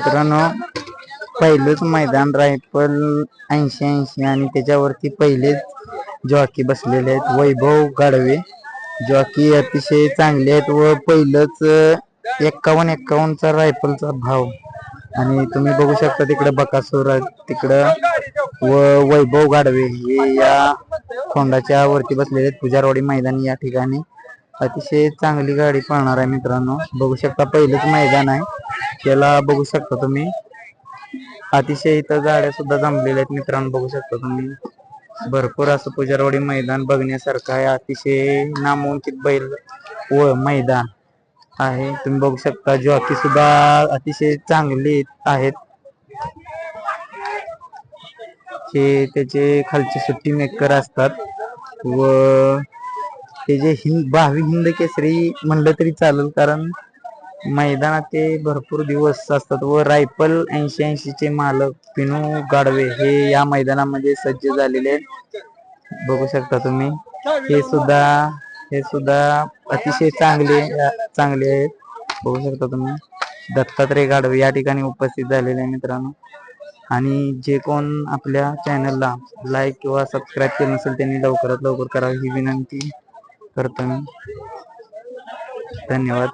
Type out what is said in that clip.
मित्रांनो, पहिलंच मैदान रायफल 80-80 आणि त्याच्यावरती पहिलेच जॉकी बसलेले आहेत. वैभव गाडवे जॉकी अतिशय चांगले आहेत व पहिलंच 51-51चा रायफलचा भाव. आणि तुम्ही बघू शकता तिकडे बकासूर तिकडं व वैभव गाडवे हे या खोंडाच्या वरती बसलेले आहेत. पुजारवाडी मैदान या ठिकाणी अतिशय चांगली गाडी पळणार आहे. मित्रांनो बघू शकता पहिलंच मैदान आहे, त्याला बघू शकता तुम्ही. अतिशय इथं गाड्या सुद्धा जमलेल्या आहेत. मित्रांनो बघू शकता तुम्ही, भरपूर असं पुजारवाडी मैदान बघण्यासारखं आहे. अतिशय नामांकित बैल व मैदान आहे. तुम्ही बघू शकता जॉकी सुद्धा अतिशय चांगले आहेत. हे त्याचे खालचे सुट्टी मेकर असतात व ते जे भावी हिंद केसरी म्हणलं तरी चालेल, कारण मैदानात ते भरपूर दिवस असतात. व रायफल 80-80 चे मालक पिनू गाडवे हे या मैदानामध्ये सज्ज झालेले आहेत. बघू शकता तुम्ही, हे सुद्धा अतिशय चांगले आहेत. बघू शकता तुम्ही, दत्तात्रय गाडवे या ठिकाणी उपस्थित झालेले आहे. मित्रांनो, आणि जे कोण आपल्या चॅनलला लाईक किंवा सबस्क्राईब केलं नसेल त्यांनी लवकरात लवकर करावी ही विनंती करतो मी. धन्यवाद.